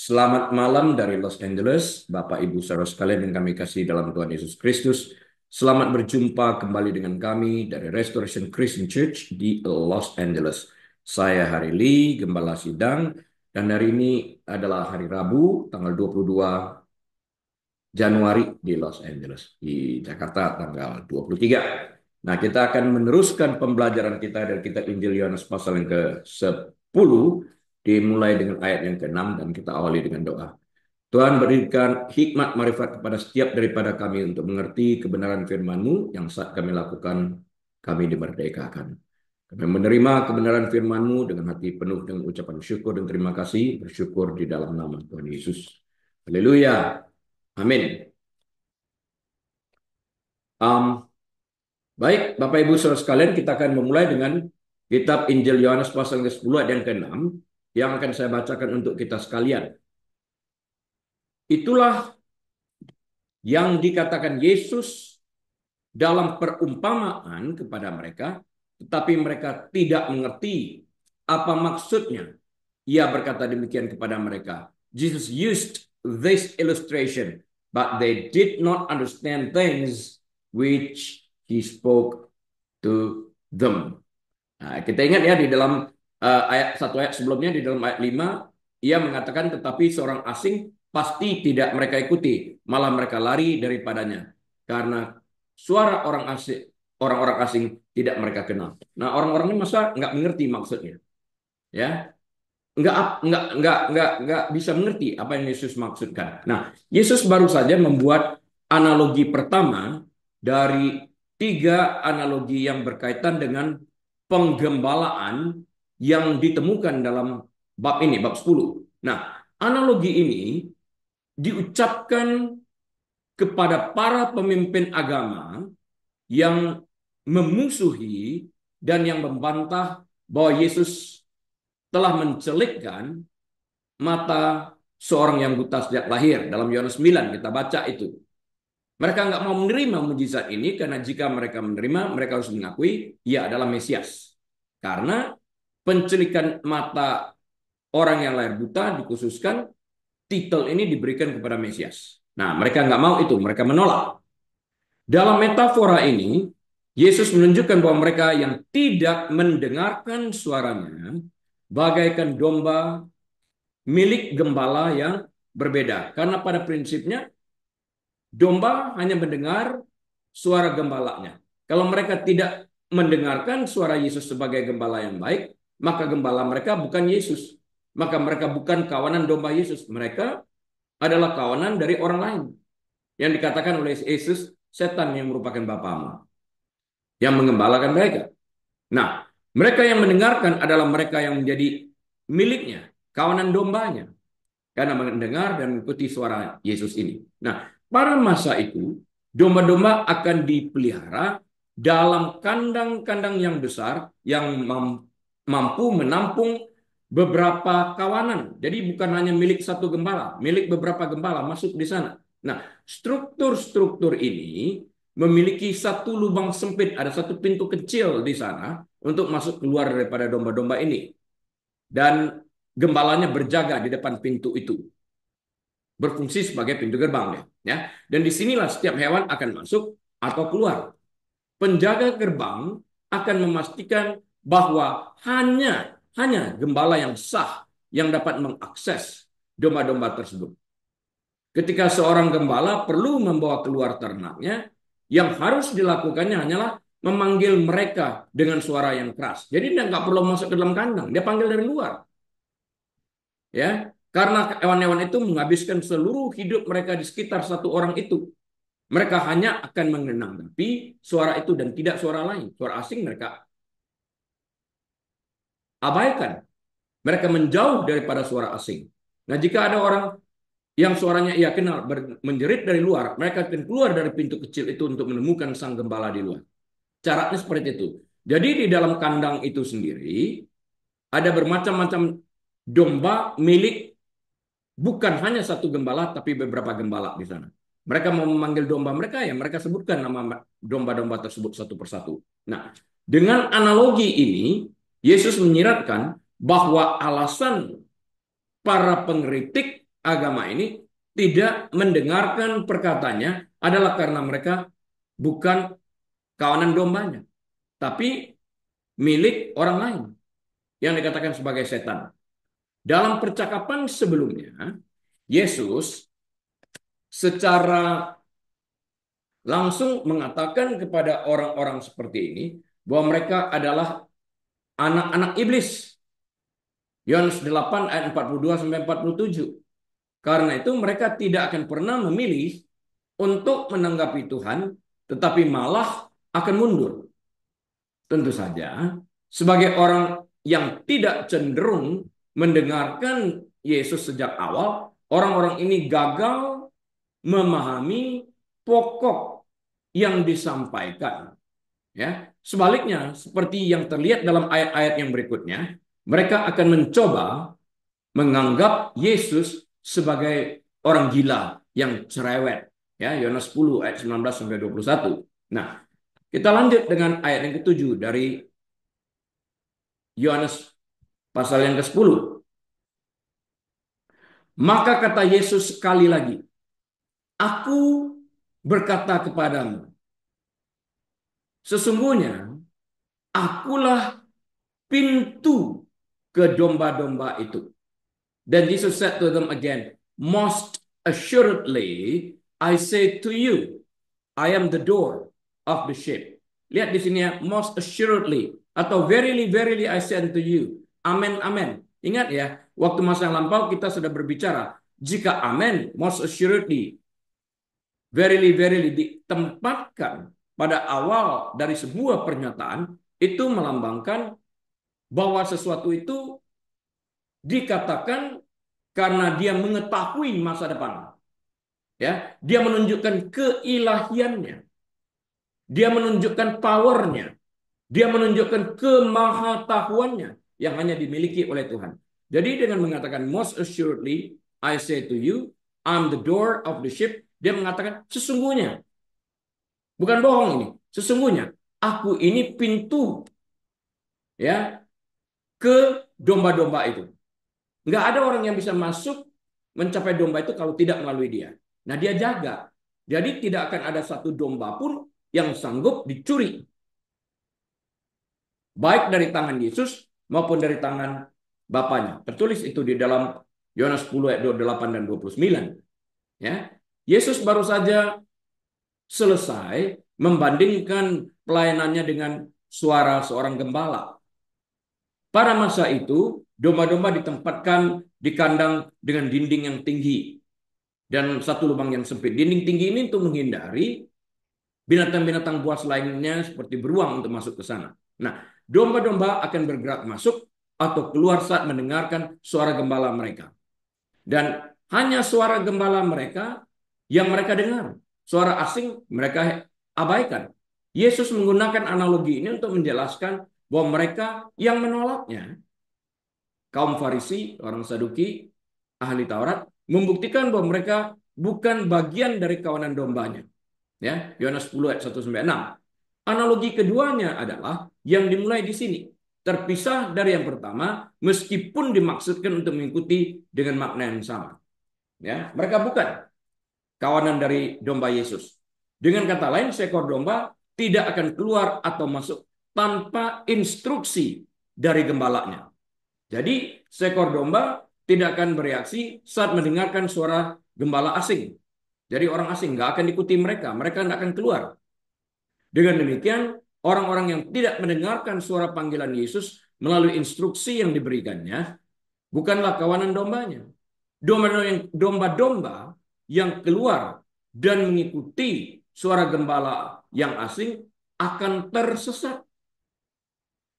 Selamat malam dari Los Angeles, Bapak Ibu saudara sekalian yang kami kasih dalam Tuhan Yesus Kristus. Selamat berjumpa kembali dengan kami dari Restoration Christian Church di Los Angeles. Saya Hari Lee, Gembala Sidang, dan hari ini adalah hari Rabu, tanggal 22 Januari di Los Angeles. Di Jakarta tanggal 23. Nah, kita akan meneruskan pembelajaran kita dari kitab Injil Yohanes pasal yang ke-10, dimulai dengan ayat yang ke-6 dan kita awali dengan doa. Tuhan berikan hikmat marifat kepada setiap daripada kami untuk mengerti kebenaran firman-Mu yang saat kami lakukan, kami dimerdekakan. Kami menerima kebenaran firman-Mu dengan hati penuh dengan ucapan syukur dan terima kasih, bersyukur di dalam nama Tuhan Yesus. Haleluya. Amin. Baik, Bapak Ibu Saudara sekalian, kita akan memulai dengan kitab Injil Yohanes pasal ke-10 ayat yang ke-6 yang akan saya bacakan untuk kita sekalian. Itulah yang dikatakan Yesus dalam perumpamaan kepada mereka, tetapi mereka tidak mengerti apa maksudnya. Ia berkata demikian kepada mereka. Jesus used this illustration, but they did not understand things which he spoke to them. Nah, kita ingat ya di dalam ayat sebelumnya, di dalam ayat 5, ia mengatakan tetapi seorang asing pasti tidak mereka ikuti, malah mereka lari daripadanya karena suara orang-orang asing tidak mereka kenal. Nah, orang-orang ini masa nggak mengerti maksudnya, ya, nggak bisa mengerti apa yang Yesus maksudkan. Nah, Yesus baru saja membuat analogi pertama dari 3 analogi yang berkaitan dengan penggembalaan yang ditemukan dalam bab ini, bab 10. Nah, analogi ini diucapkan kepada para pemimpin agama yang memusuhi dan yang membantah bahwa Yesus telah mencelikkan mata seorang yang buta sejak lahir. Dalam Yohanes 9 kita baca itu. Mereka nggak mau menerima mujizat ini karena jika mereka menerima, mereka harus mengakui ia adalah Mesias. Karena pencelikan mata orang yang lahir buta dikhususkan, titel ini diberikan kepada Mesias. Nah, mereka nggak mau itu, mereka menolak. Dalam metafora ini, Yesus menunjukkan bahwa mereka yang tidak mendengarkan suaranya bagaikan domba milik gembala yang berbeda. Karena pada prinsipnya domba hanya mendengar suara gembalanya. Kalau mereka tidak mendengarkan suara Yesus sebagai gembala yang baik, maka gembala mereka bukan Yesus. Maka mereka bukan kawanan domba Yesus. Mereka adalah kawanan dari orang lain. Yang dikatakan oleh Yesus, setan yang merupakan bapamu. Yang mengembalakan mereka. Nah, mereka yang mendengarkan adalah mereka yang menjadi miliknya, kawanan dombanya. Karena mendengar dan mengikuti suara Yesus ini. Nah, pada masa itu, domba-domba akan dipelihara dalam kandang-kandang yang besar yang mampu menampung beberapa kawanan. Jadi bukan hanya milik satu gembala, milik beberapa gembala masuk di sana. Nah, struktur-struktur ini memiliki satu lubang sempit, ada satu pintu kecil di sana untuk masuk keluar daripada domba-domba ini. Dan gembalanya berjaga di depan pintu itu. Berfungsi sebagai pintu gerbang ya. Dan disinilah setiap hewan akan masuk atau keluar. Penjaga gerbang akan memastikan bahwa hanya gembala yang sah yang dapat mengakses domba-domba tersebut. Ketika seorang gembala perlu membawa keluar ternaknya, yang harus dilakukannya hanyalah memanggil mereka dengan suara yang keras. Jadi dia nggak perlu masuk ke dalam kandang, dia panggil dari luar. Ya, karena hewan-hewan itu menghabiskan seluruh hidup mereka di sekitar satu orang itu. Mereka hanya akan mengenanggapi suara itu dan tidak suara lain. Suara asing mereka abaikan. Mereka menjauh daripada suara asing. Nah, jika ada orang yang suaranya ia kenal menjerit dari luar, mereka akan keluar dari pintu kecil itu untuk menemukan sang gembala di luar. Caranya seperti itu. Jadi di dalam kandang itu sendiri ada bermacam-macam domba milik bukan hanya satu gembala, tapi beberapa gembala di sana. Mereka mau memanggil domba mereka, ya mereka sebutkan nama domba-domba tersebut satu persatu. Nah, dengan analogi ini, Yesus menyiratkan bahwa alasan para pengkritik agama ini tidak mendengarkan perkataannya adalah karena mereka bukan kawanan dombanya, tapi milik orang lain yang dikatakan sebagai setan. Dalam percakapan sebelumnya, Yesus secara langsung mengatakan kepada orang-orang seperti ini bahwa mereka adalah anak-anak iblis. Yohanes 8 ayat 42 sampai 47. Karena itu mereka tidak akan pernah memilih untuk menanggapi Tuhan, tetapi malah akan mundur. Tentu saja, sebagai orang yang tidak cenderung mendengarkan Yesus sejak awal, orang-orang ini gagal memahami pokok yang disampaikan. Ya, sebaliknya, seperti yang terlihat dalam ayat-ayat yang berikutnya, mereka akan mencoba menganggap Yesus sebagai orang gila yang cerewet. Ya, Yohanes 10 ayat 19 sampai 21. Nah, kita lanjut dengan ayat yang ketujuh dari Yohanes pasal yang ke-10. Maka kata Yesus sekali lagi, Aku berkata kepadamu, sesungguhnya akulah pintu ke domba-domba itu. Then Jesus said to them again, Most assuredly, I say to you, I am the door of the sheep. Lihat di sini ya, most assuredly atau verily, verily I say unto you. Amen, amen. Ingat ya, waktu masa yang lampau kita sudah berbicara. Jika amen, most assuredly, verily, verily ditempatkan pada awal dari sebuah pernyataan, itu melambangkan bahwa sesuatu itu dikatakan karena dia mengetahui masa depan. Ya, dia menunjukkan keilahiannya. Dia menunjukkan powernya. Dia menunjukkan kemahatauannya yang hanya dimiliki oleh Tuhan. Jadi dengan mengatakan most assuredly I say to you, I'm the door of the sheep. Dia mengatakan sesungguhnya. Bukan bohong ini. Sesungguhnya aku ini pintu ya ke domba-domba itu. Nggak ada orang yang bisa masuk mencapai domba itu kalau tidak melalui dia. Nah, dia jaga. Jadi tidak akan ada satu domba pun yang sanggup dicuri. Baik dari tangan Yesus maupun dari tangan Bapaknya. Tertulis itu di dalam Yohanes 10 ayat 28 dan 29. Ya. Yesus baru saja selesai membandingkan pelayanannya dengan suara seorang gembala. Pada masa itu, domba-domba ditempatkan di kandang dengan dinding yang tinggi dan satu lubang yang sempit. Dinding tinggi ini untuk menghindari binatang-binatang buas lainnya seperti beruang untuk masuk ke sana. Nah, domba-domba akan bergerak masuk atau keluar saat mendengarkan suara gembala mereka. Dan hanya suara gembala mereka yang mereka dengar. Suara asing mereka abaikan. Yesus menggunakan analogi ini untuk menjelaskan bahwa mereka yang menolaknya, kaum Farisi, orang Saduki, ahli Taurat, membuktikan bahwa mereka bukan bagian dari kawanan dombanya. Ya, Yohanes 10 ayat 1 sampai 6. Analogi keduanya adalah yang dimulai di sini. Terpisah dari yang pertama, meskipun dimaksudkan untuk mengikuti dengan makna yang sama. Ya, mereka bukan kawanan dari domba Yesus. Dengan kata lain, seekor domba tidak akan keluar atau masuk tanpa instruksi dari gembalanya. Jadi, seekor domba tidak akan bereaksi saat mendengarkan suara gembala asing. Jadi orang asing nggak akan ikuti mereka, mereka nggak akan keluar. Dengan demikian, orang-orang yang tidak mendengarkan suara panggilan Yesus melalui instruksi yang diberikannya, bukanlah kawanan dombanya. Domba-domba yang keluar dan mengikuti suara gembala yang asing akan tersesat.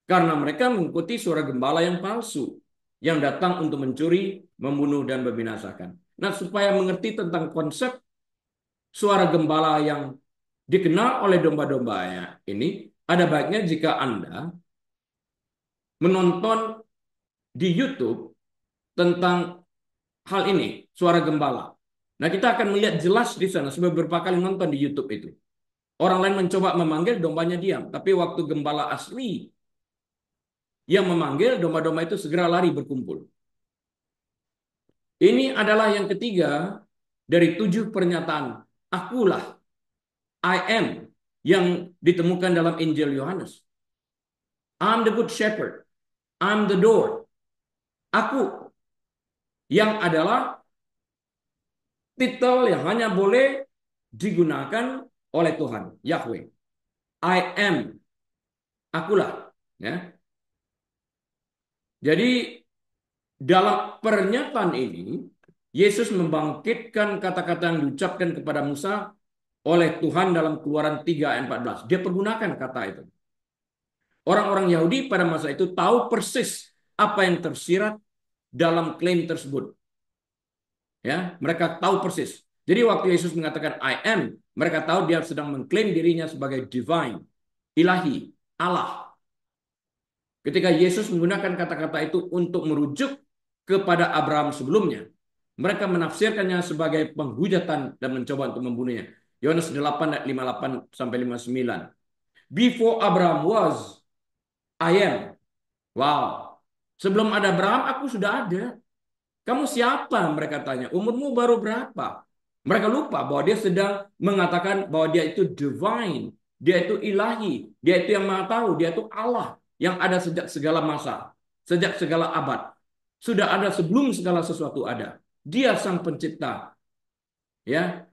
Karena mereka mengikuti suara gembala yang palsu, yang datang untuk mencuri, membunuh, dan membinasakan. Nah, supaya mengerti tentang konsep suara gembala yang dikenal oleh domba-dombanya ini, ada baiknya jika Anda menonton di YouTube tentang hal ini, suara gembala. Nah, kita akan melihat jelas di sana, sebab beberapa kali nonton di YouTube itu. Orang lain mencoba memanggil, dombanya diam. Tapi waktu gembala asli yang memanggil, domba-domba itu segera lari berkumpul. Ini adalah yang ketiga dari 7 pernyataan akulah, I am, yang ditemukan dalam Injil Yohanes. I'm the good shepherd. I'm the door. Aku, yang adalah titel yang hanya boleh digunakan oleh Tuhan, Yahweh. I am, akulah. Ya. Jadi dalam pernyataan ini, Yesus membangkitkan kata-kata yang diucapkan kepada Musa oleh Tuhan dalam Keluaran 3 ayat 14. Dia pergunakan kata itu. Orang-orang Yahudi pada masa itu tahu persis apa yang tersirat dalam klaim tersebut. Ya, mereka tahu persis. Jadi waktu Yesus mengatakan I am, mereka tahu dia sedang mengklaim dirinya sebagai divine, ilahi, Allah. Ketika Yesus menggunakan kata-kata itu untuk merujuk kepada Abraham sebelumnya, mereka menafsirkannya sebagai penghujatan dan mencoba untuk membunuhnya. Yohanes 8 ayat 58 sampai 59. Before Abraham was, I am. Wow. Sebelum ada Abraham, aku sudah ada. Kamu siapa? Mereka tanya. Umurmu baru berapa? Mereka lupa bahwa dia sedang mengatakan bahwa dia itu divine. Dia itu ilahi. Dia itu yang maha tahu. Dia itu Allah yang ada sejak segala masa. Sejak segala abad. Sudah ada sebelum segala sesuatu ada. Dia sang pencipta. Ya,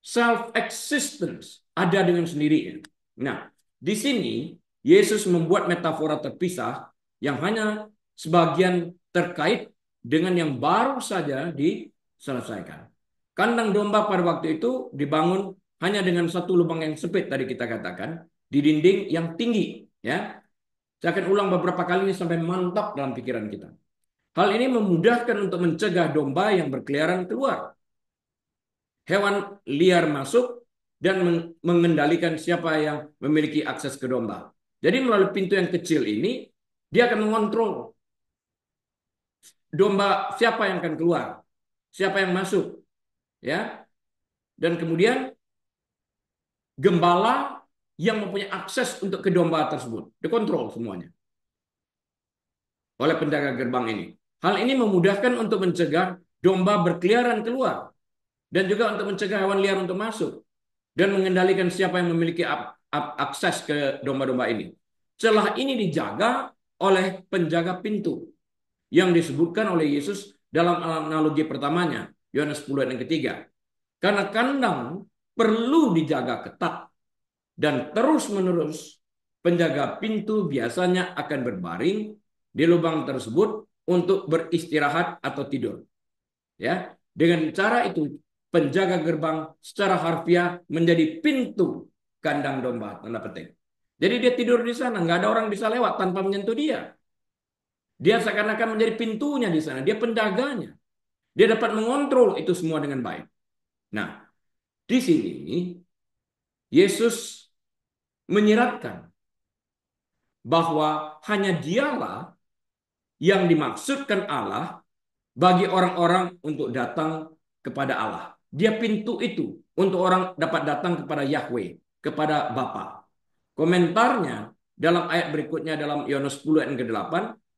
self-existence. Ada dengan sendirinya. Nah, di sini Yesus membuat metafora terpisah yang hanya sebagian terkait dengan yang baru saja diselesaikan. Kandang domba pada waktu itu dibangun hanya dengan satu lubang yang sempit tadi kita katakan di dinding yang tinggi. Ya, saya akan ulang beberapa kali ini sampai mantap dalam pikiran kita. Hal ini memudahkan untuk mencegah domba yang berkeliaran keluar. Hewan liar masuk dan mengendalikan siapa yang memiliki akses ke domba. Jadi melalui pintu yang kecil ini, dia akan mengontrol domba siapa yang akan keluar, siapa yang masuk, ya. Dan kemudian gembala yang mempunyai akses untuk ke domba tersebut, dikontrol semuanya oleh penjaga gerbang ini. Hal ini memudahkan untuk mencegah domba berkeliaran keluar dan juga untuk mencegah hewan liar untuk masuk dan mengendalikan siapa yang memiliki akses ke domba-domba ini. Celah ini dijaga oleh penjaga pintu yang disebutkan oleh Yesus dalam analogi pertamanya, Yohanes 10 ayat yang ketiga. Karena kandang perlu dijaga ketat dan terus-menerus penjaga pintu biasanya akan berbaring di lubang tersebut untuk beristirahat atau tidur. Ya, dengan cara itu penjaga gerbang secara harfiah menjadi pintu kandang domba, tanda petik. Jadi dia tidur di sana, nggak ada orang bisa lewat tanpa menyentuh dia. Dia seakan-akan menjadi pintunya di sana, dia penjaganya. Dia dapat mengontrol itu semua dengan baik. Nah, di sini Yesus menyiratkan bahwa hanya dialah yang dimaksudkan Allah bagi orang-orang untuk datang kepada Allah. Dia pintu itu untuk orang dapat datang kepada Yahweh, kepada Bapa. Komentarnya dalam ayat berikutnya dalam Yohanes 10 ayat ke-8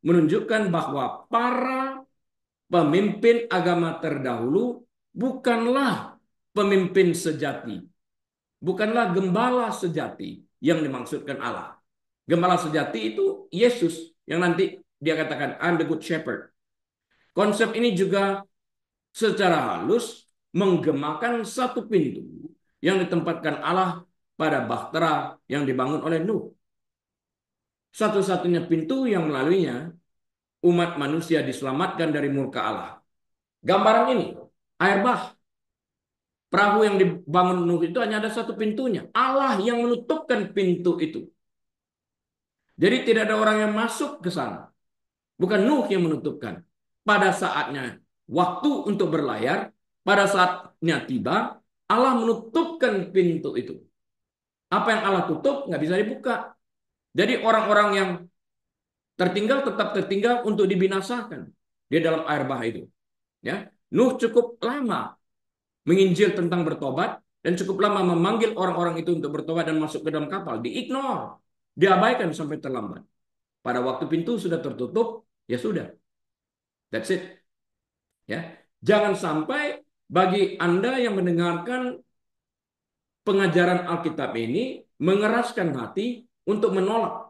menunjukkan bahwa para pemimpin agama terdahulu bukanlah pemimpin sejati. Bukanlah gembala sejati yang dimaksudkan Allah. Gembala sejati itu Yesus yang nanti dia katakan I'm the good shepherd. Konsep ini juga secara halus menggemakan satu pintu yang ditempatkan Allah pada bahtera yang dibangun oleh Nuh. Satu-satunya pintu yang melaluinya umat manusia diselamatkan dari murka Allah. Gambaran ini, air bah, perahu yang dibangun Nuh itu hanya ada satu pintunya. Allah yang menutupkan pintu itu. Jadi tidak ada orang yang masuk ke sana. Bukan Nuh yang menutupkan. Pada saatnya waktu untuk berlayar, pada saatnya tiba, Allah menutupkan pintu itu. Apa yang Allah tutup nggak bisa dibuka. Jadi orang-orang yang tertinggal tetap tertinggal untuk dibinasakan di dalam air bah itu. Ya, Nuh cukup lama menginjil tentang bertobat dan cukup lama memanggil orang-orang itu untuk bertobat dan masuk ke dalam kapal. Diignore, diabaikan sampai terlambat. Pada waktu pintu sudah tertutup, ya sudah. That's it. Ya. Jangan sampai bagi Anda yang mendengarkan pengajaran Alkitab ini mengeraskan hati untuk menolak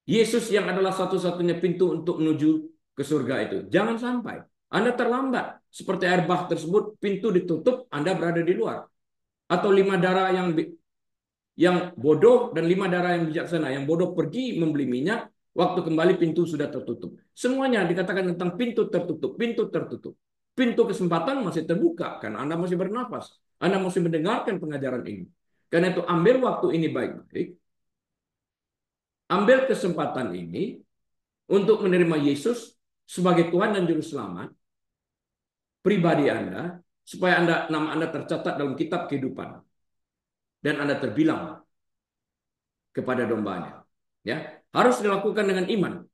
Yesus yang adalah satu-satunya pintu untuk menuju ke surga itu. Jangan sampai Anda terlambat. Seperti air bah tersebut, pintu ditutup, Anda berada di luar. Atau lima darah yang bodoh dan lima darah yang bijaksana. Yang bodoh pergi membeli minyak, waktu kembali pintu sudah tertutup. Semuanya dikatakan tentang pintu tertutup, pintu tertutup. Pintu kesempatan masih terbuka karena Anda masih bernafas. Anda masih mendengarkan pengajaran ini. Karena itu ambil waktu ini baik-baik. Ambil kesempatan ini untuk menerima Yesus sebagai Tuhan dan Juru Selamat pribadi Anda, supaya nama Anda tercatat dalam kitab kehidupan dan Anda terbilang kepada dombanya. Ya, harus dilakukan dengan iman,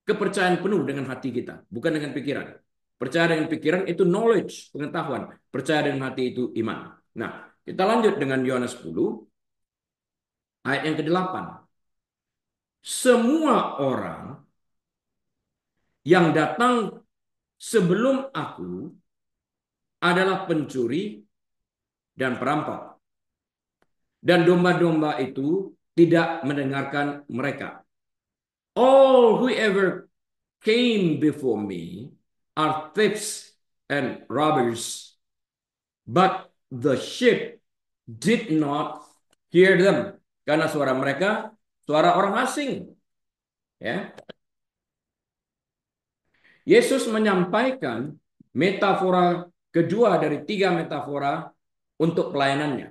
kepercayaan penuh dengan hati kita, bukan dengan pikiran. Percaya dengan pikiran itu knowledge, pengetahuan. Percaya dengan hati itu iman. Nah, kita lanjut dengan Yohanes 10 ayat yang ke-8. Semua orang yang datang sebelum aku adalah pencuri dan perampok. Dan domba-domba itu tidak mendengarkan mereka. All whoever came before me are thieves and robbers, but the sheep did not hear them. Karena suara mereka suara orang asing. Ya, Yesus menyampaikan metafora kedua dari tiga metafora untuk pelayanannya.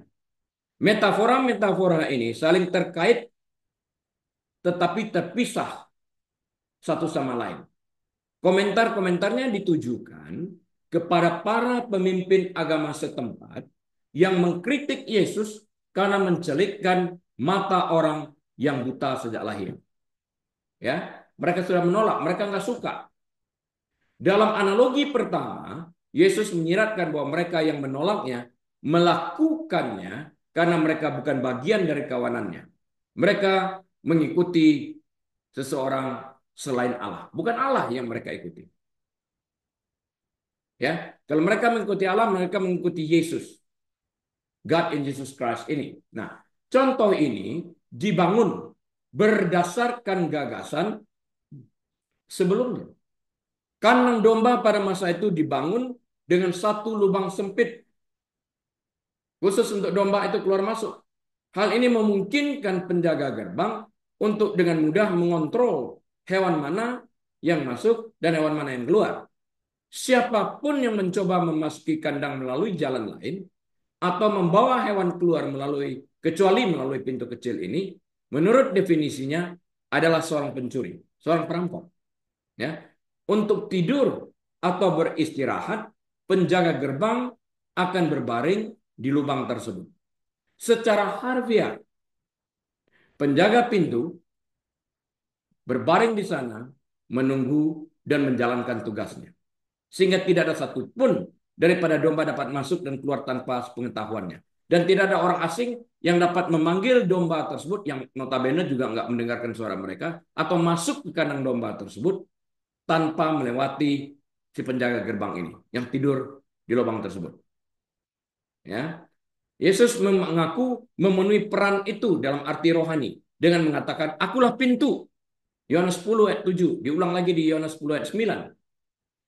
Metafora-metafora ini saling terkait tetapi terpisah satu sama lain. Komentar-komentarnya ditujukan kepada para pemimpin agama setempat yang mengkritik Yesus karena mencelitkan mata orang yang buta sejak lahir. Ya, mereka sudah menolak, mereka nggak suka. Dalam analogi pertama, Yesus menyiratkan bahwa mereka yang menolaknya melakukannya karena mereka bukan bagian dari kawanannya. Mereka mengikuti seseorang selain Allah, bukan Allah yang mereka ikuti. Ya, kalau mereka mengikuti Allah, mereka mengikuti Yesus, God in Jesus Christ ini. Nah, contoh ini dibangun berdasarkan gagasan sebelumnya. Kandang domba pada masa itu dibangun dengan satu lubang sempit khusus untuk domba itu keluar masuk. Hal ini memungkinkan penjaga gerbang untuk dengan mudah mengontrol hewan mana yang masuk dan hewan mana yang keluar. Siapapun yang mencoba memasuki kandang melalui jalan lain atau membawa hewan keluar kecuali melalui pintu kecil ini, menurut definisinya adalah seorang pencuri, seorang perampok. Ya, untuk tidur atau beristirahat, penjaga gerbang akan berbaring di lubang tersebut. Secara harfiah, penjaga pintu berbaring di sana, menunggu dan menjalankan tugasnya. Sehingga tidak ada satupun daripada domba dapat masuk dan keluar tanpa pengetahuannya. Dan tidak ada orang asing yang dapat memanggil domba tersebut, yang notabene juga nggak mendengarkan suara mereka, atau masuk ke kandang domba tersebut tanpa melewati si penjaga gerbang ini yang tidur di lubang tersebut. Ya, Yesus mengaku memenuhi peran itu dalam arti rohani dengan mengatakan, "Akulah pintu." Yohanes 10 ayat 7, diulang lagi di Yohanes 10 ayat 9.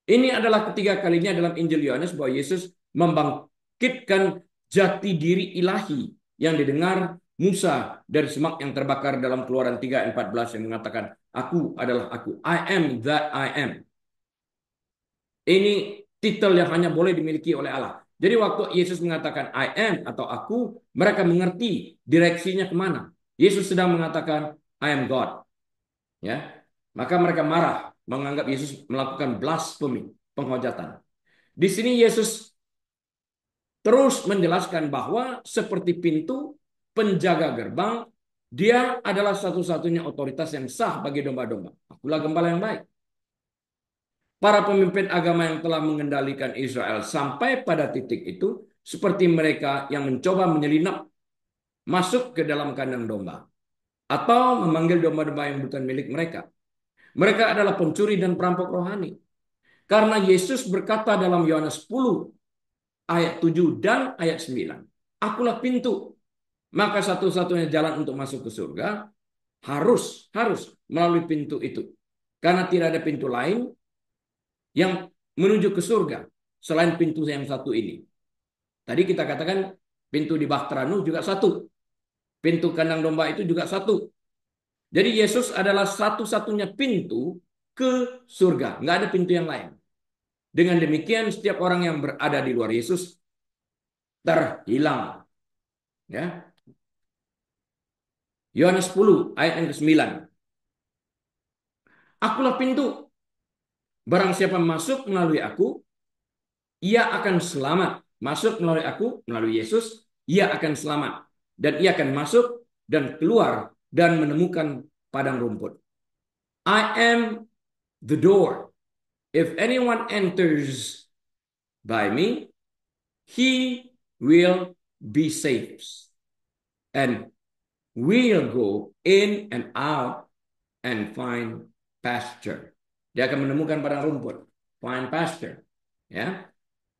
Ini adalah ketiga kalinya dalam Injil Yohanes bahwa Yesus membangkitkan jati diri ilahi yang didengar Musa dari semak yang terbakar dalam Keluaran 3 ayat 14 yang mengatakan, "Aku adalah aku, I am that I am." Ini titel yang hanya boleh dimiliki oleh Allah. Jadi waktu Yesus mengatakan I am atau aku, mereka mengerti direksinya kemana. Yesus sedang mengatakan I am God. Ya, maka mereka marah, menganggap Yesus melakukan blasphemy, penghujatan. Di sini Yesus terus menjelaskan bahwa seperti pintu penjaga gerbang, dia adalah satu-satunya otoritas yang sah bagi domba-domba. Akulah gembala yang baik. Para pemimpin agama yang telah mengendalikan Israel sampai pada titik itu, seperti mereka yang mencoba menyelinap masuk ke dalam kandang domba atau memanggil domba-domba yang bukan milik mereka. Mereka adalah pencuri dan perampok rohani. Karena Yesus berkata dalam Yohanes 10 ayat 7 dan ayat 9, akulah pintu. Maka satu-satunya jalan untuk masuk ke surga harus melalui pintu itu. Karena tidak ada pintu lain yang menuju ke surga selain pintu yang satu ini. Tadi kita katakan pintu di Bahtera Nuh juga satu. Pintu kandang domba itu juga satu. Jadi Yesus adalah satu-satunya pintu ke surga. Nggak ada pintu yang lain. Dengan demikian setiap orang yang berada di luar Yesus terhilang. Ya. Yohanes 10 ayat yang ke-9. Akulah pintu. Barang siapa masuk melalui aku, ia akan selamat. Masuk melalui aku, melalui Yesus, ia akan selamat. Dan ia akan masuk dan keluar dan menemukan padang rumput. I am the door. If anyone enters by me, he will be saved. And will go in and out and find pasture. Dia akan menemukan padang rumput. Find pasture. Ya.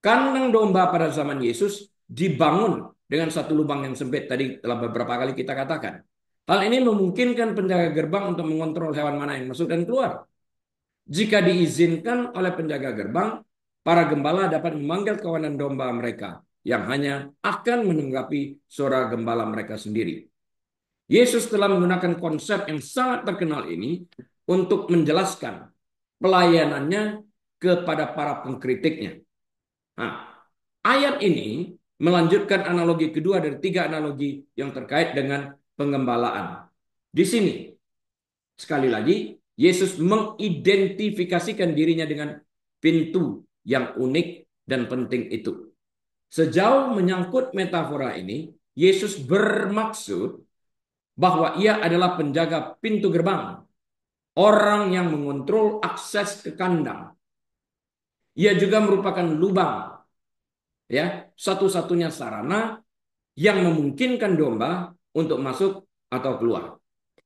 Kandang domba pada zaman Yesus dibangun dengan satu lubang yang sempit. Tadi telah beberapa kali kita katakan. Hal ini memungkinkan penjaga gerbang untuk mengontrol hewan mana yang masuk dan keluar. Jika diizinkan oleh penjaga gerbang, para gembala dapat memanggil kawanan domba mereka yang hanya akan menanggapi suara gembala mereka sendiri. Yesus telah menggunakan konsep yang sangat terkenal ini untuk menjelaskan pelayanannya kepada para pengkritiknya. Nah, ayat ini melanjutkan analogi kedua dari tiga analogi yang terkait dengan penggembalaan. Di sini, sekali lagi, Yesus mengidentifikasikan dirinya dengan pintu yang unik dan penting itu. Sejauh menyangkut metafora ini, Yesus bermaksud bahwa ia adalah penjaga pintu gerbang, orang yang mengontrol akses ke kandang. Ia juga merupakan lubang, ya, satu-satunya sarana yang memungkinkan domba untuk masuk atau keluar.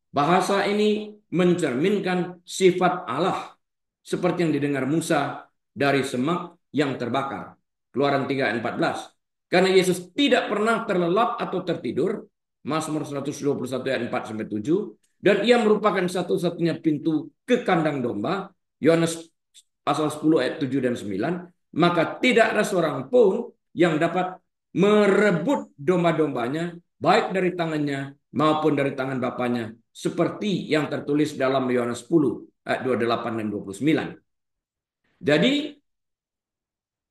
Bahasa ini mencerminkan sifat Allah seperti yang didengar Musa dari semak yang terbakar. Keluaran 3 ayat 14. Karena Yesus tidak pernah terlelap atau tertidur, Mazmur 121 ayat 4 sampai 7, dan ia merupakan satu-satunya pintu ke kandang domba, Yohanes pasal 10 ayat 7 dan 9, maka tidak ada seorang pun yang dapat merebut domba-dombanya baik dari tangannya maupun dari tangan bapaknya, seperti yang tertulis dalam Yohanes 10 ayat 28 dan 29. Jadi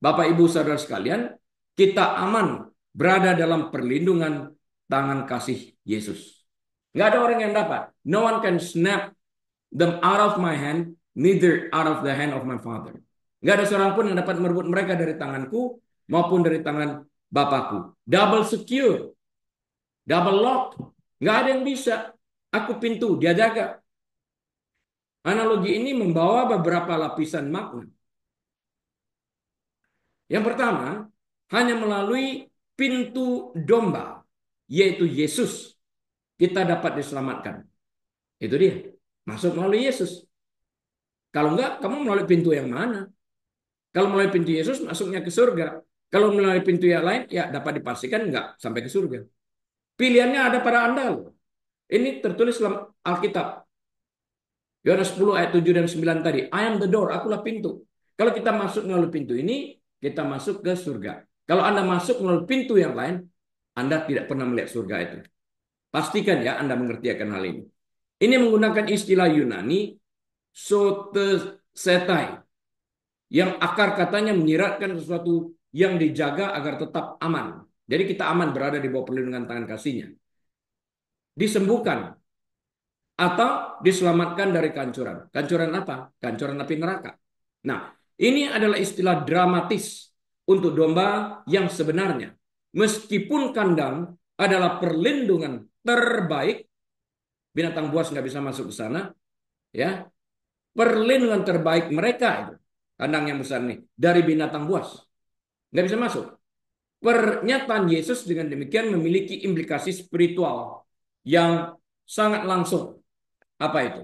Bapak Ibu Saudara sekalian, kita aman berada dalam perlindungan tangan kasih Yesus. Nggak ada orang yang dapat. No one can snap them out of my hand, neither out of the hand of my Father. Nggak ada seorang pun yang dapat merebut mereka dari tanganku maupun dari tangan Bapakku. Double secure, double lock. Nggak ada yang bisa. Aku pintu, dia jaga. Analogi ini membawa beberapa lapisan makna. Yang pertama, hanya melalui pintu domba, yaitu Yesus, kita dapat diselamatkan. Itu dia, masuk melalui Yesus. Kalau enggak, kamu melalui pintu yang mana? Kalau melalui pintu Yesus, masuknya ke surga. Kalau melalui pintu yang lain, ya dapat dipastikan enggak sampai ke surga. Pilihannya ada pada Anda. Ini tertulis dalam Alkitab. Yohanes 10 ayat 7 dan 9 tadi. I am the door, akulah pintu. Kalau kita masuk melalui pintu ini, kita masuk ke surga. Kalau Anda masuk melalui pintu yang lain, Anda tidak pernah melihat surga itu. Pastikan ya Anda mengerti akan hal ini. Ini menggunakan istilah Yunani sotesetai, yang akar katanya menyiratkan sesuatu yang dijaga agar tetap aman. Jadi kita aman berada di bawah perlindungan tangan kasihnya. Disembuhkan atau diselamatkan dari kancuran. Kancuran apa? Kancuran api neraka. Nah, ini adalah istilah dramatis untuk domba yang sebenarnya. Meskipun kandang adalah perlindungan terbaik, binatang buas nggak bisa masuk ke sana, ya. Perlindungan terbaik mereka itu, kandang yang besar nih, dari binatang buas nggak bisa masuk. Pernyataan Yesus dengan demikian memiliki implikasi spiritual yang sangat langsung. Apa itu?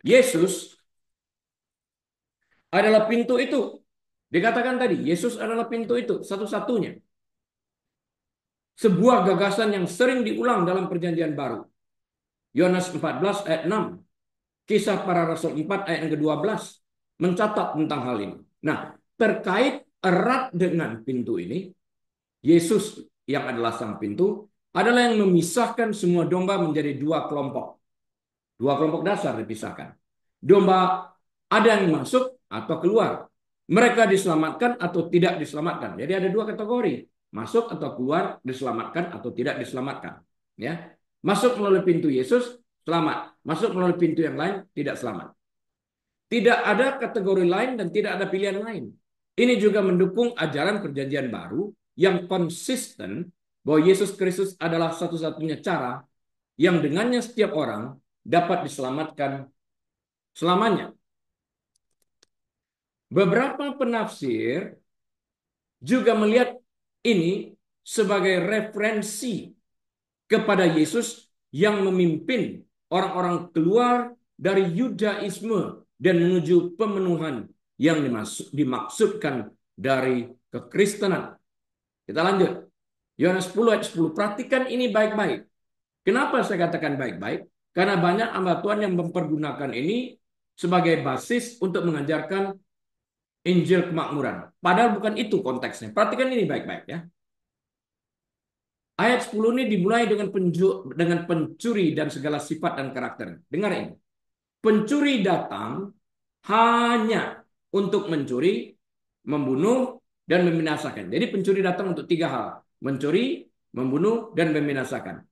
Yesus adalah pintu itu. Dikatakan tadi, Yesus adalah pintu itu, satu-satunya. Sebuah gagasan yang sering diulang dalam perjanjian baru. Yohanes 14 ayat 6. Kisah para Rasul 4 ayat yang ke-12 mencatat tentang hal ini. Nah, terkait erat dengan pintu ini, Yesus yang adalah sang pintu adalah yang memisahkan semua domba menjadi dua kelompok. Dua kelompok dasar dipisahkan. Domba ada yang masuk atau keluar. Mereka diselamatkan atau tidak diselamatkan. Jadi ada dua kategori. Masuk atau keluar, diselamatkan atau tidak diselamatkan. Ya, masuk melalui pintu Yesus, selamat. Masuk melalui pintu yang lain, tidak selamat. Tidak ada kategori lain dan tidak ada pilihan lain. Ini juga mendukung ajaran perjanjian baru yang konsisten bahwa Yesus Kristus adalah satu-satunya cara yang dengannya setiap orang dapat diselamatkan selamanya. Beberapa penafsir juga melihat ini sebagai referensi kepada Yesus yang memimpin orang-orang keluar dari Yudaisme dan menuju pemenuhan yang dimaksudkan dari kekristenan. Kita lanjut. Yohanes 10 ayat 10. Perhatikan ini baik-baik. Kenapa saya katakan baik-baik? Karena banyak hamba Tuhan yang mempergunakan ini sebagai basis untuk mengajarkan Injil kemakmuran. Padahal bukan itu konteksnya. Perhatikan ini baik-baik ya. Ayat 10 ini dimulai dengan pencuri dan segala sifat dan karakter. Dengar ini. Pencuri datang hanya untuk mencuri, membunuh, dan membinasakan. Jadi pencuri datang untuk tiga hal. Mencuri, membunuh, dan membinasakan.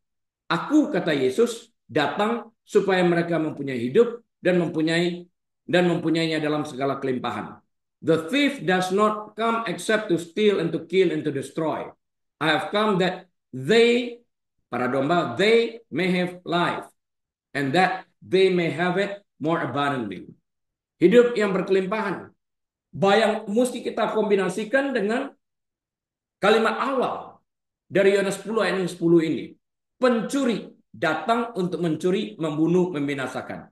Aku, kata Yesus, datang supaya mereka mempunyai hidup dan mempunyainya dalam segala kelimpahan. The thief does not come except to steal and to kill and to destroy. I have come that they, para domba, they may have life and that they may have it more abundantly. Hidup yang berkelimpahan. Bayang mesti kita kombinasikan dengan kalimat awal dari Yohanes 10 ayat 10 ini. Pencuri datang untuk mencuri, membunuh, membinasakan.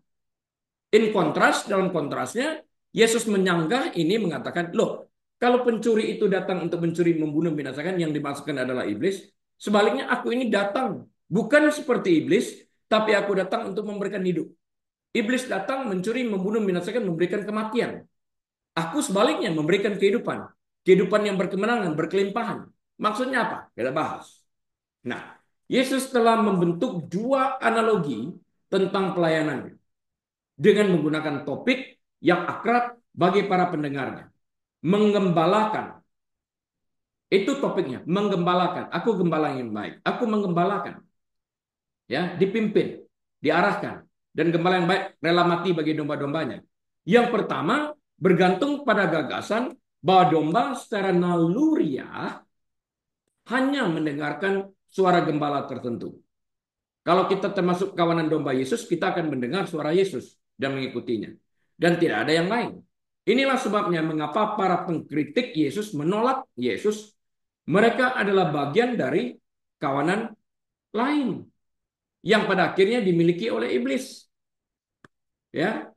In kontras, dalam kontrasnya, Yesus menyanggah ini mengatakan, loh, kalau pencuri itu datang untuk mencuri, membunuh, membinasakan, yang dimaksudkan adalah iblis. Sebaliknya aku ini datang, bukan seperti iblis, tapi aku datang untuk memberikan hidup. Iblis datang mencuri, membunuh, membinasakan, memberikan kematian. Aku sebaliknya memberikan kehidupan. Kehidupan yang berkemenangan, berkelimpahan. Maksudnya apa? Kita bahas. Nah, Yesus telah membentuk dua analogi tentang pelayanannya dengan menggunakan topik yang akrab bagi para pendengarnya. Menggembalakan. Itu topiknya, menggembalakan. Aku gembala yang baik. Aku menggembalakan. Ya, dipimpin, diarahkan. Dan gembala yang baik rela mati bagi domba-dombanya. Yang pertama, bergantung pada gagasan bahwa domba secara naluriah hanya mendengarkan suara gembala tertentu. Kalau kita termasuk kawanan domba Yesus, kita akan mendengar suara Yesus dan mengikutinya. Dan tidak ada yang lain. Inilah sebabnya mengapa para pengkritik Yesus menolak Yesus. Mereka adalah bagian dari kawanan lain yang pada akhirnya dimiliki oleh iblis. Ya.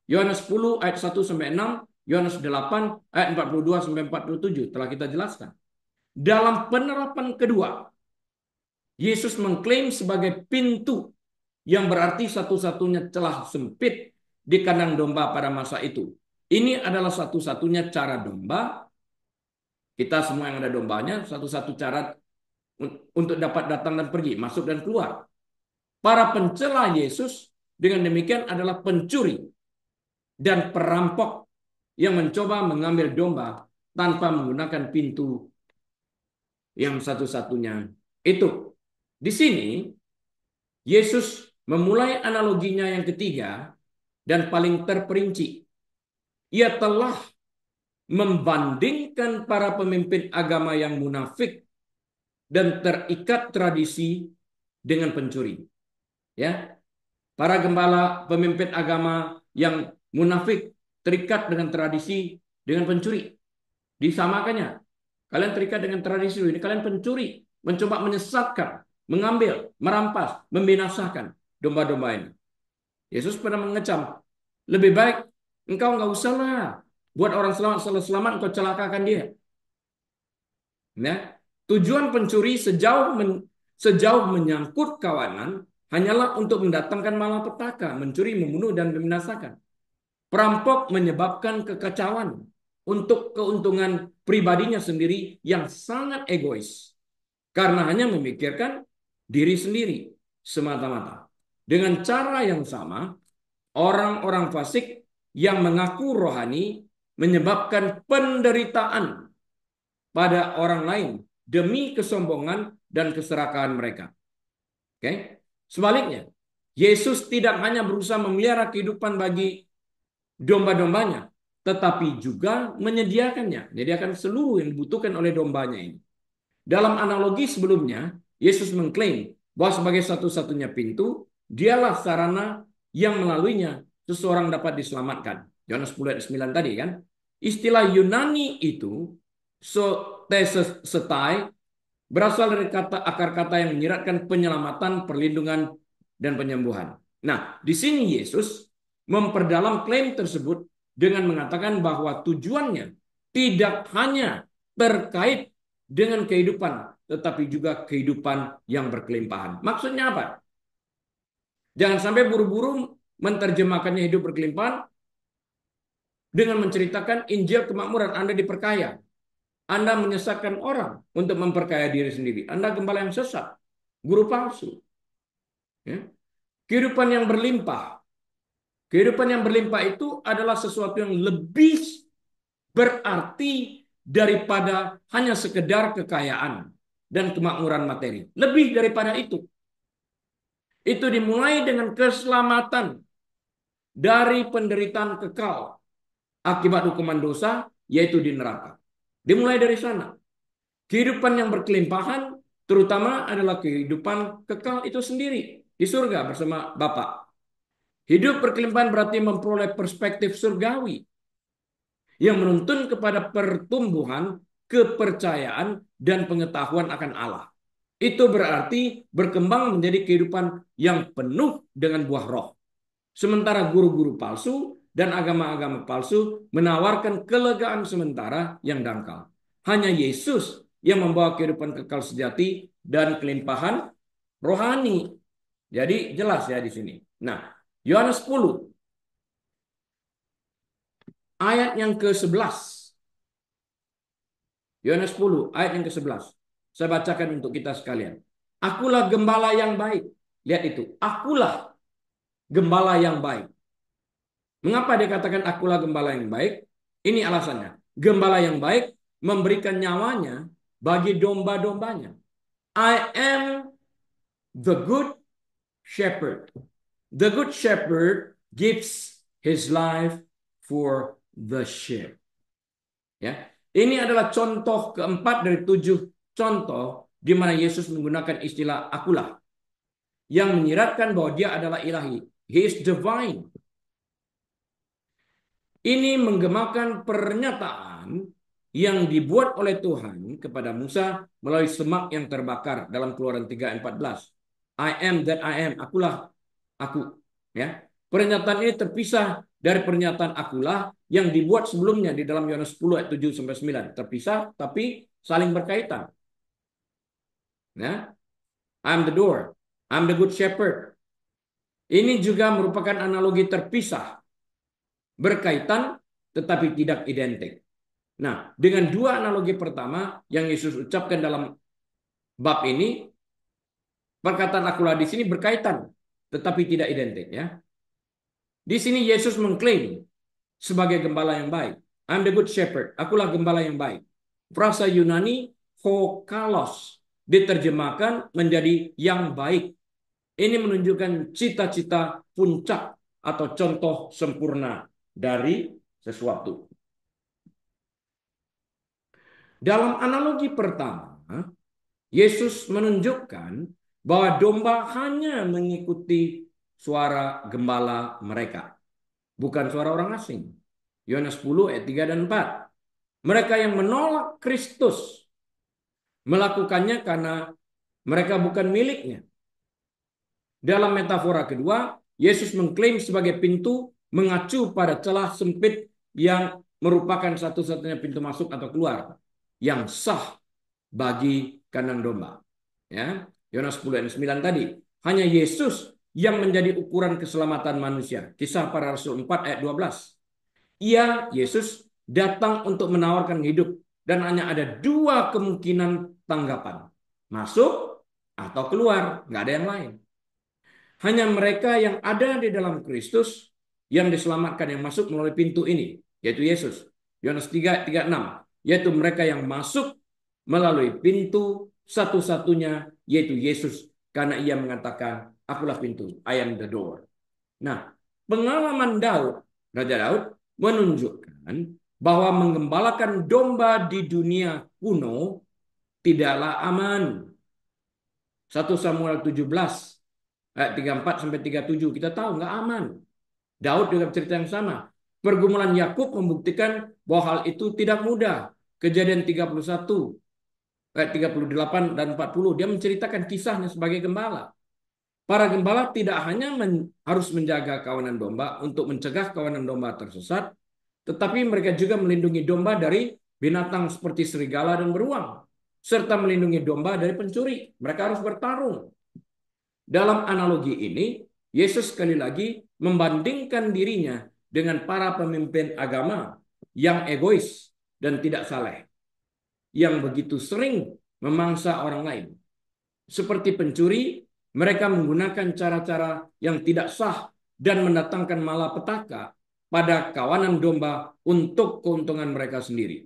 Yohanes 10 ayat 1 sampai 6, Yohanes 8 ayat 42 sampai 47 telah kita jelaskan. Dalam penerapan kedua, Yesus mengklaim sebagai pintu yang berarti satu-satunya celah sempit di kandang domba pada masa itu. Ini adalah satu-satunya cara domba, kita semua yang ada dombanya, satu-satu cara untuk dapat datang dan pergi, masuk dan keluar. Para pencela Yesus dengan demikian adalah pencuri dan perampok yang mencoba mengambil domba tanpa menggunakan pintu yang satu-satunya itu. Di sini, Yesus memulai analoginya yang ketiga dan paling terperinci. Ia telah membandingkan para pemimpin agama yang munafik dan terikat tradisi dengan pencuri. Ya, para gembala pemimpin agama yang munafik terikat dengan tradisi dengan pencuri. Disamakannya. Kalian terikat dengan tradisi ini, kalian pencuri, mencoba menyesatkan, mengambil, merampas, membinasakan domba-domba ini. Yesus pernah mengecam, lebih baik engkau nggak usahlah buat orang selamat engkau celakakan dia. Ya. Tujuan pencuri sejauh menyangkut kawanan hanyalah untuk mendatangkan malapetaka, mencuri, membunuh, dan membinasakan. Perampok menyebabkan kekacauan untuk keuntungan pribadinya sendiri yang sangat egois. Karena hanya memikirkan diri sendiri semata-mata. Dengan cara yang sama, orang-orang fasik yang mengaku rohani menyebabkan penderitaan pada orang lain demi kesombongan dan keserakahan mereka. Oke? Sebaliknya, Yesus tidak hanya berusaha memelihara kehidupan bagi domba-dombanya, tetapi juga menyediakan seluruh yang dibutuhkan oleh dombanya ini. Dalam analogi sebelumnya, Yesus mengklaim bahwa sebagai satu-satunya pintu, dialah sarana yang melaluinya seseorang dapat diselamatkan. Yohanes 10 ayat 9 tadi kan. Istilah Yunani itu, sotesetai, berasal dari akar kata yang menyiratkan penyelamatan, perlindungan, dan penyembuhan. Nah, di sini Yesus memperdalam klaim tersebut dengan mengatakan bahwa tujuannya tidak hanya terkait dengan kehidupan, tetapi juga kehidupan yang berkelimpahan. Maksudnya apa? Jangan sampai buru-buru menerjemahkannya hidup berkelimpahan dengan menceritakan Injil kemakmuran Anda diperkaya. Anda menyesatkan orang untuk memperkaya diri sendiri. Anda gembala yang sesat, guru palsu. Ya. Kehidupan yang berlimpah. Kehidupan yang berlimpah itu adalah sesuatu yang lebih berarti daripada hanya sekedar kekayaan dan kemakmuran materi. Lebih daripada itu. Itu dimulai dengan keselamatan dari penderitaan kekal akibat hukuman dosa, yaitu di neraka. Dimulai dari sana. Kehidupan yang berkelimpahan terutama adalah kehidupan kekal itu sendiri di surga bersama Bapa. Hidup berkelimpahan berarti memperoleh perspektif surgawi yang menuntun kepada pertumbuhan, kepercayaan, dan pengetahuan akan Allah. Itu berarti berkembang menjadi kehidupan yang penuh dengan buah roh. Sementara guru-guru palsu dan agama-agama palsu menawarkan kelegaan sementara yang dangkal. Hanya Yesus yang membawa kehidupan kekal sejati dan kelimpahan rohani. Jadi jelas ya di sini. Nah, Yohanes 10 ayat yang ke-11. Yohanes 10 ayat yang ke-11. Saya bacakan untuk kita sekalian. Akulah gembala yang baik. Lihat itu. Akulah gembala yang baik. Mengapa dikatakan akulah gembala yang baik? Ini alasannya. Gembala yang baik memberikan nyawanya bagi domba-dombanya. I am the good shepherd. The good shepherd gives his life for the sheep. Ya. Ini adalah contoh keempat dari 7 contoh di mana Yesus menggunakan istilah akulah yang menyiratkan bahwa dia adalah ilahi. He is divine. Ini menggemakan pernyataan yang dibuat oleh Tuhan kepada Musa melalui semak yang terbakar dalam Keluaran 3 ayat 14. I am that I am. Akulah aku. Ya. Pernyataan ini terpisah dari pernyataan akulah yang dibuat sebelumnya di dalam Yohanes 10 ayat 7 sampai 9. Terpisah tapi saling berkaitan. Ya. I'm the door. I'm the good shepherd. Ini juga merupakan analogi terpisah, berkaitan tetapi tidak identik. Nah, dengan dua analogi pertama yang Yesus ucapkan dalam bab ini, perkataan akulah di sini berkaitan tetapi tidak identik ya. Di sini Yesus mengklaim sebagai gembala yang baik. I'm the good shepherd. Akulah gembala yang baik. Frasa Yunani hokalos diterjemahkan menjadi yang baik. Ini menunjukkan cita-cita puncak atau contoh sempurna dari sesuatu. Dalam analogi pertama, Yesus menunjukkan bahwa domba hanya mengikuti suara gembala mereka, bukan suara orang asing. Yohanes 10 ayat 3 dan 4. Mereka yang menolak Kristus melakukannya karena mereka bukan miliknya. Dalam metafora kedua, Yesus mengklaim sebagai pintu mengacu pada celah sempit yang merupakan satu-satunya pintu masuk atau keluar yang sah bagi kandang domba. Ya, Yohanes 10 ayat 9 tadi. Hanya Yesus yang menjadi ukuran keselamatan manusia. Kisah para Rasul 4 ayat 12. Ia, Yesus, datang untuk menawarkan hidup. Dan hanya ada dua kemungkinan tanggapan. Masuk atau keluar. Nggak ada yang lain. Hanya mereka yang ada di dalam Kristus yang diselamatkan, yang masuk melalui pintu ini, yaitu Yesus. Yohanes 3:36, yaitu mereka yang masuk melalui pintu satu-satunya, yaitu Yesus. Karena ia mengatakan, akulah pintu, I am the door. Nah, pengalaman Daud, Raja Daud, menunjukkan bahwa menggembalakan domba di dunia kuno tidaklah aman. 1 Samuel 17 ayat 34 sampai 37 kita tahu nggak aman. Daud juga cerita yang sama. Pergumulan Yakub membuktikan bahwa hal itu tidak mudah. Kejadian 31 ayat 38 dan 40 dia menceritakan kisahnya sebagai gembala. Para gembala tidak hanya harus menjaga kawanan domba untuk mencegah kawanan domba tersesat, tetapi mereka juga melindungi domba dari binatang seperti serigala dan beruang, serta melindungi domba dari pencuri. Mereka harus bertarung. Dalam analogi ini, Yesus sekali lagi membandingkan dirinya dengan para pemimpin agama yang egois dan tidak saleh, yang begitu sering memangsa orang lain. Seperti pencuri, mereka menggunakan cara-cara yang tidak sah dan mendatangkan malapetaka pada kawanan domba untuk keuntungan mereka sendiri.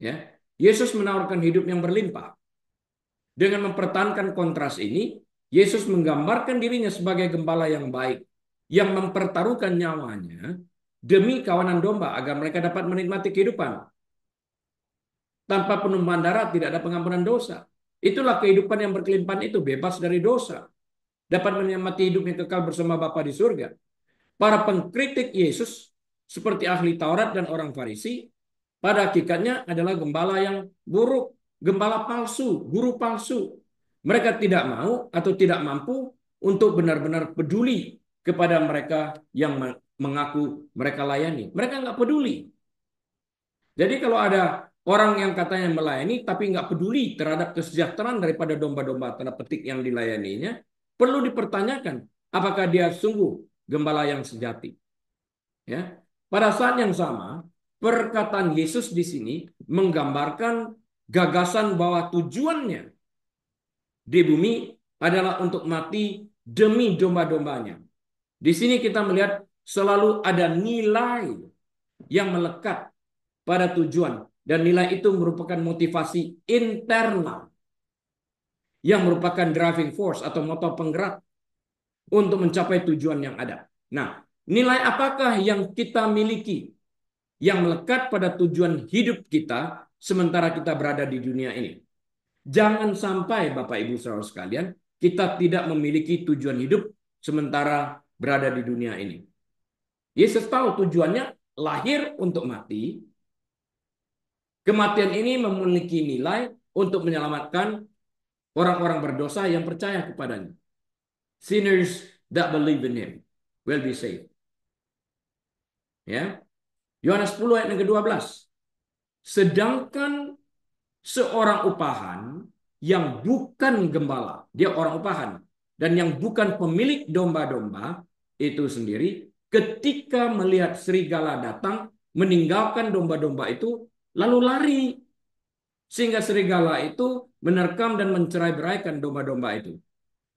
Ya, Yesus menawarkan hidup yang berlimpah. Dengan mempertahankan kontras ini, Yesus menggambarkan dirinya sebagai gembala yang baik, yang mempertaruhkan nyawanya demi kawanan domba agar mereka dapat menikmati kehidupan. Tanpa penumpahan darah tidak ada pengampunan dosa. Itulah kehidupan yang berkelimpahan itu, bebas dari dosa. Dapat menikmati hidup yang kekal bersama Bapa di surga. Para pengkritik Yesus, seperti ahli Taurat dan orang Farisi, pada hakikatnya adalah gembala yang buruk, gembala palsu, guru palsu. Mereka tidak mau atau tidak mampu untuk benar-benar peduli kepada mereka yang mengaku mereka layani. Mereka nggak peduli. Jadi kalau ada orang yang katanya melayani tapi nggak peduli terhadap kesejahteraan daripada domba-domba tanda petik yang dilayaninya, perlu dipertanyakan apakah dia sungguh gembala yang sejati. Ya. Pada saat yang sama, perkataan Yesus di sini menggambarkan gagasan bahwa tujuannya di bumi adalah untuk mati demi domba-dombanya. Di sini kita melihat selalu ada nilai yang melekat pada tujuan, dan nilai itu merupakan motivasi internal yang merupakan driving force atau motor penggerak untuk mencapai tujuan yang ada. Nah, nilai apakah yang kita miliki yang melekat pada tujuan hidup kita sementara kita berada di dunia ini? Jangan sampai Bapak Ibu Saudara sekalian, kita tidak memiliki tujuan hidup sementara berada di dunia ini. Yesus tahu tujuannya lahir untuk mati. Kematian ini memiliki nilai untuk menyelamatkan orang-orang berdosa yang percaya kepadanya. Sinners that believe in him will be saved. Ya. Yohanes 10 ayat yang ke-12. Sedangkan seorang upahan yang bukan gembala, dia orang upahan, dan yang bukan pemilik domba-domba itu sendiri, ketika melihat serigala datang, meninggalkan domba-domba itu, lalu lari. Sehingga serigala itu menerkam dan mencerai-beraikan domba-domba itu.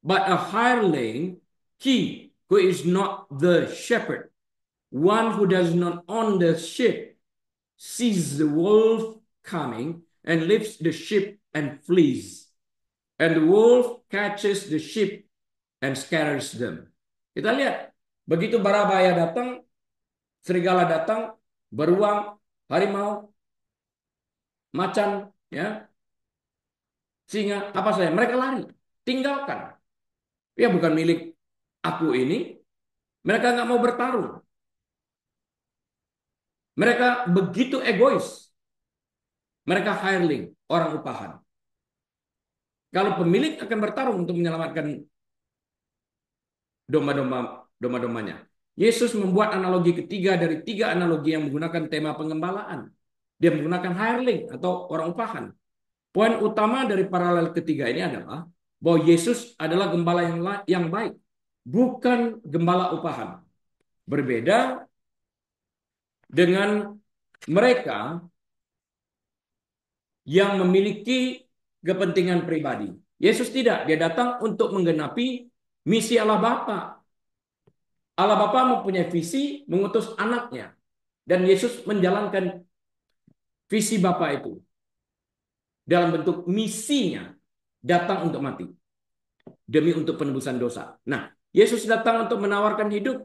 But a hireling, he who is not the shepherd, one who does not own the sheep, sees the wolf coming and lifts the sheep and flees. And the wolf catches the sheep and scatters them. Kita lihat, begitu Barabaya datang, serigala datang, beruang, harimau, macan, ya, singa, apa saja, mereka lari, tinggalkan. Ya bukan milik aku ini, mereka nggak mau bertarung. Mereka begitu egois. Mereka hireling, orang upahan. Kalau pemilik akan bertarung untuk menyelamatkan domba-dombanya. Yesus membuat analogi ketiga dari tiga analogi yang menggunakan tema pengembalaan. Dia menggunakan hireling atau orang upahan. Poin utama dari paralel ketiga ini adalah bahwa Yesus adalah gembala yang baik, bukan gembala upahan. Berbeda dengan mereka yang memiliki kepentingan pribadi. Yesus tidak, dia datang untuk menggenapi misi Allah Bapa. Allah Bapa mempunyai visi mengutus anaknya. Dan Yesus menjalankan visi Bapa itu dalam bentuk misinya datang untuk mati demi untuk penebusan dosa. Nah, Yesus datang untuk menawarkan hidup.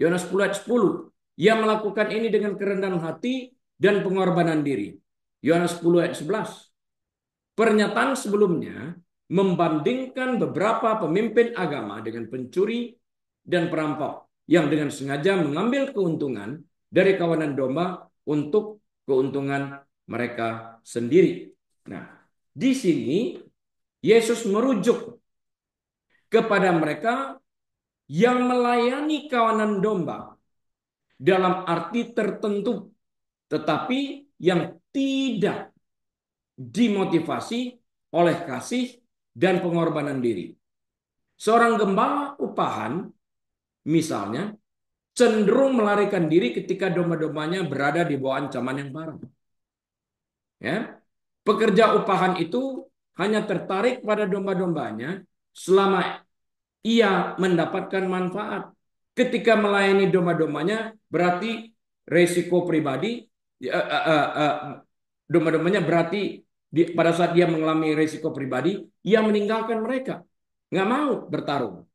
Yohanes 10 ayat 10. Ia melakukan ini dengan kerendahan hati dan pengorbanan diri. Yohanes 10 ayat 11. Pernyataan sebelumnya membandingkan beberapa pemimpin agama dengan pencuri dan perampok yang dengan sengaja mengambil keuntungan dari kawanan domba untuk keuntungan mereka sendiri. Nah, di sini Yesus merujuk kepada mereka yang melayani kawanan domba dalam arti tertentu, tetapi yang tidak dimotivasi oleh kasih dan pengorbanan diri. Seorang gembala upahan, misalnya, cenderung melarikan diri ketika domba-dombanya berada di bawah ancaman yang parah. Ya, pekerja upahan itu hanya tertarik pada domba-dombanya selama ia mendapatkan manfaat. Ketika melayani domba-dombanya berarti resiko pribadi, domba-dombanya berarti pada saat dia mengalami resiko pribadi, ia meninggalkan mereka, nggak mau bertarung.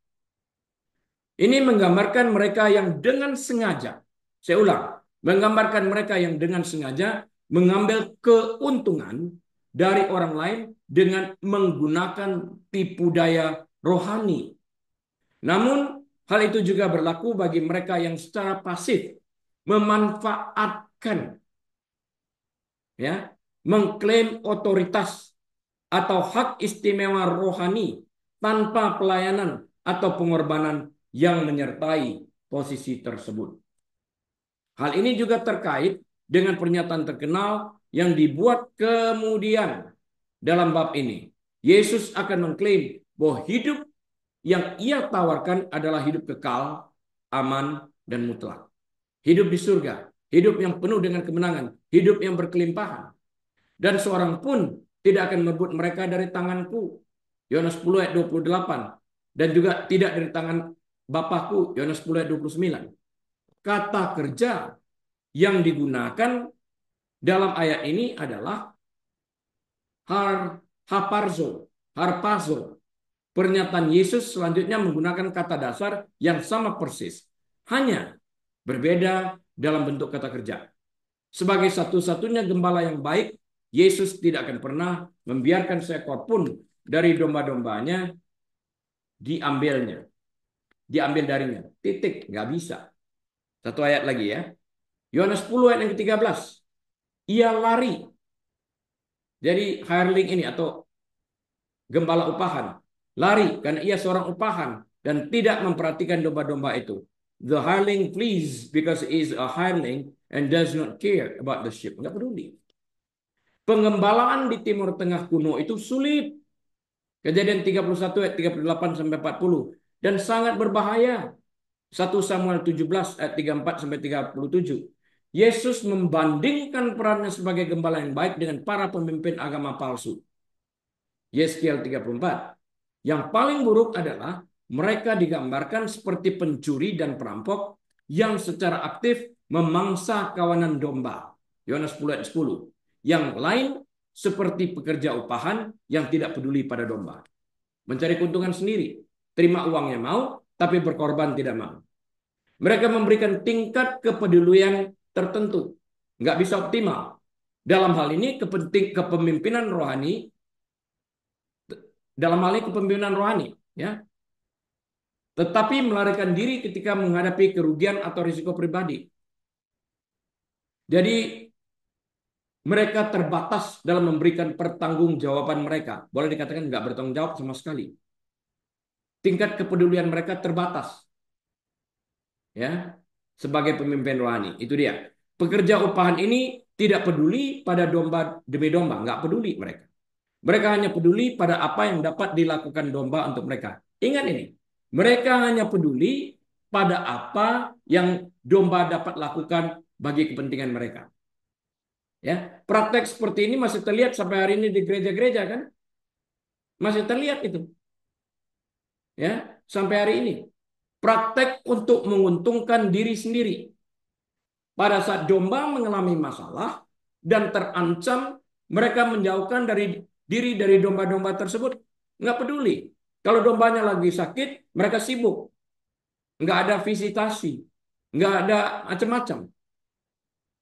Ini menggambarkan mereka yang dengan sengaja, saya ulang, menggambarkan mereka yang dengan sengaja mengambil keuntungan dari orang lain dengan menggunakan tipu daya rohani. Namun, hal itu juga berlaku bagi mereka yang secara pasif memanfaatkan, ya, mengklaim otoritas atau hak istimewa rohani tanpa pelayanan atau pengorbanan yang menyertai posisi tersebut. Hal ini juga terkait dengan pernyataan terkenal yang dibuat kemudian dalam bab ini. Yesus akan mengklaim bahwa hidup yang ia tawarkan adalah hidup kekal, aman, dan mutlak. Hidup di surga, hidup yang penuh dengan kemenangan, hidup yang berkelimpahan. Dan seorang pun tidak akan merebut mereka dari tanganku. Yohanes 10 ayat 28. Dan juga tidak dari tangan Bapakku. Yohanes 10 ayat 29. Kata kerja yang digunakan dalam ayat ini adalah harpazo. Pernyataan Yesus selanjutnya menggunakan kata dasar yang sama persis. Hanya berbeda dalam bentuk kata kerja. Sebagai satu-satunya gembala yang baik, Yesus tidak akan pernah membiarkan seekor pun dari domba-dombanya diambil darinya. Titik, nggak bisa. Satu ayat lagi ya. Yohanes 10 ayat yang ke-13. Ia lari. Jadi hireling ini atau gembala upahan. Lari karena ia seorang upahan dan tidak memperhatikan domba-domba itu. The hireling flees because he is a hireling and does not care about the sheep. Nggak peduli. Pengembalaan di Timur Tengah kuno itu sulit. Kejadian 31 ayat 38 sampai 40 dan sangat berbahaya. 1 Samuel 17 ayat 34 sampai 37. Yesus membandingkan perannya sebagai gembala yang baik dengan para pemimpin agama palsu. Yeskiel 34. Yang paling buruk adalah mereka digambarkan seperti pencuri dan perampok yang secara aktif memangsa kawanan domba. Yohanes 10 ayat 10. Yang lain seperti pekerja upahan yang tidak peduli pada domba. Mencari keuntungan sendiri. Terima uangnya mau, tapi berkorban tidak mau. Mereka memberikan tingkat kepedulian tertentu. Nggak bisa optimal. Dalam hal ini kepemimpinan rohani, ya, tetapi melarikan diri ketika menghadapi kerugian atau risiko pribadi. Jadi mereka terbatas dalam memberikan pertanggungjawaban mereka. Boleh dikatakan nggak bertanggung jawab sama sekali. Tingkat kepedulian mereka terbatas. ya, sebagai pemimpin rohani. Itu dia. Pekerja upahan ini tidak peduli pada domba demi domba, nggak peduli mereka. Mereka hanya peduli pada apa yang dapat dilakukan domba untuk mereka. Ingat ini, mereka hanya peduli pada apa yang domba dapat lakukan bagi kepentingan mereka. Ya, praktek seperti ini masih terlihat sampai hari ini di gereja-gereja kan? Masih terlihat itu, ya, sampai hari ini. Praktek untuk menguntungkan diri sendiri. Pada saat domba mengalami masalah dan terancam, mereka menjauhkan diri dari domba-domba tersebut. Nggak peduli. Kalau dombanya lagi sakit, mereka sibuk. Nggak ada visitasi. Nggak ada macam-macam.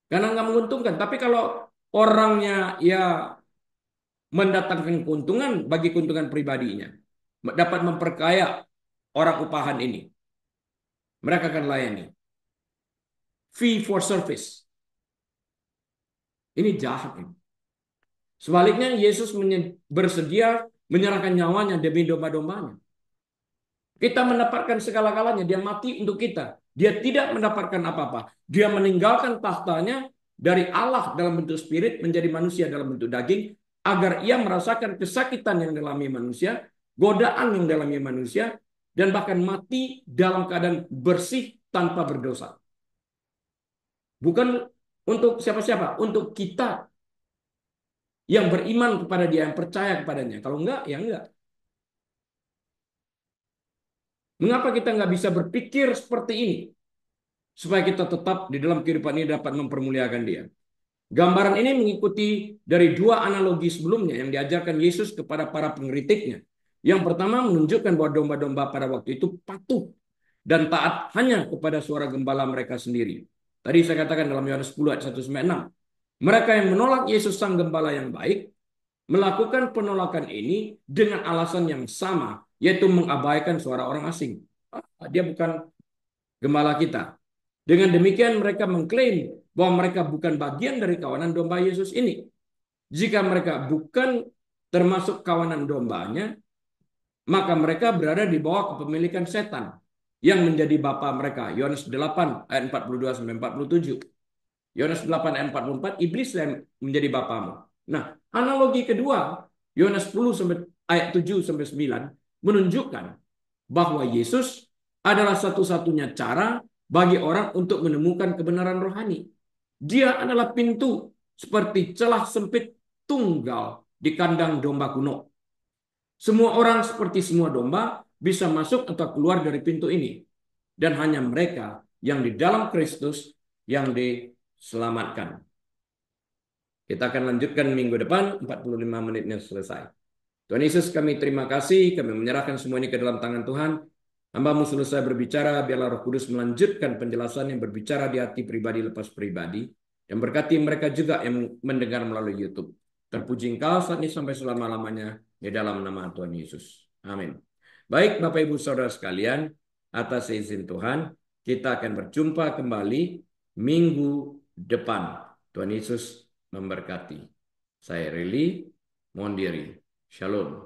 Karena nggak menguntungkan. Tapi kalau orangnya ya mendatangkan keuntungan bagi keuntungan pribadinya, dapat memperkaya orang upahan ini, mereka akan layani. Fee for service. Ini jahat ini. Sebaliknya Yesus bersedia menyerahkan nyawanya demi domba-dombanya. Kita mendapatkan segala-galanya. Dia mati untuk kita. Dia tidak mendapatkan apa-apa. Dia meninggalkan tahtanya dari Allah dalam bentuk spirit menjadi manusia dalam bentuk daging agar ia merasakan kesakitan yang dialami manusia, godaan yang dialami manusia, dan bahkan mati dalam keadaan bersih tanpa berdosa. Bukan untuk siapa-siapa, untuk kita yang beriman kepada dia, yang percaya kepadanya. Kalau enggak, ya enggak. Mengapa kita nggak bisa berpikir seperti ini? Supaya kita tetap di dalam kehidupan ini dapat mempermuliakan dia. Gambaran ini mengikuti dari dua analogi sebelumnya yang diajarkan Yesus kepada para pengkritiknya. Yang pertama menunjukkan bahwa domba-domba pada waktu itu patuh dan taat hanya kepada suara gembala mereka sendiri. Tadi saya katakan dalam Yohanes 10 ayat 1-6. Mereka yang menolak Yesus sang gembala yang baik melakukan penolakan ini dengan alasan yang sama, yaitu mengabaikan suara orang asing. Dia bukan gembala kita. Dengan demikian mereka mengklaim bahwa mereka bukan bagian dari kawanan domba Yesus ini. Jika mereka bukan termasuk kawanan dombanya, maka mereka berada di bawah kepemilikan setan yang menjadi bapa mereka. Yohanes 8 ayat 42-47. Yohanes 8 ayat 44, iblis yang menjadi bapamu. Nah, analogi kedua, Yohanes 10 ayat 7-9 menunjukkan bahwa Yesus adalah satu-satunya cara bagi orang untuk menemukan kebenaran rohani. Dia adalah pintu seperti celah sempit tunggal di kandang domba kuno. Semua orang seperti semua domba bisa masuk atau keluar dari pintu ini. Dan hanya mereka yang di dalam Kristus yang diselamatkan. Kita akan lanjutkan minggu depan, 45 menitnya selesai. Tuhan Yesus, kami terima kasih, kami menyerahkan semua ini ke dalam tangan Tuhan. Hamba-Mu selesai berbicara, biarlah Roh Kudus melanjutkan penjelasan yang berbicara di hati pribadi lepas pribadi, dan berkati mereka juga yang mendengar melalui YouTube. Terpuji Engkau saat ini sampai selama-lamanya, di dalam nama Tuhan Yesus. Amin. Baik Bapak Ibu Saudara sekalian, atas izin Tuhan, kita akan berjumpa kembali minggu depan. Tuhan Yesus memberkati. Saya Rili, mohon diri. Shalom.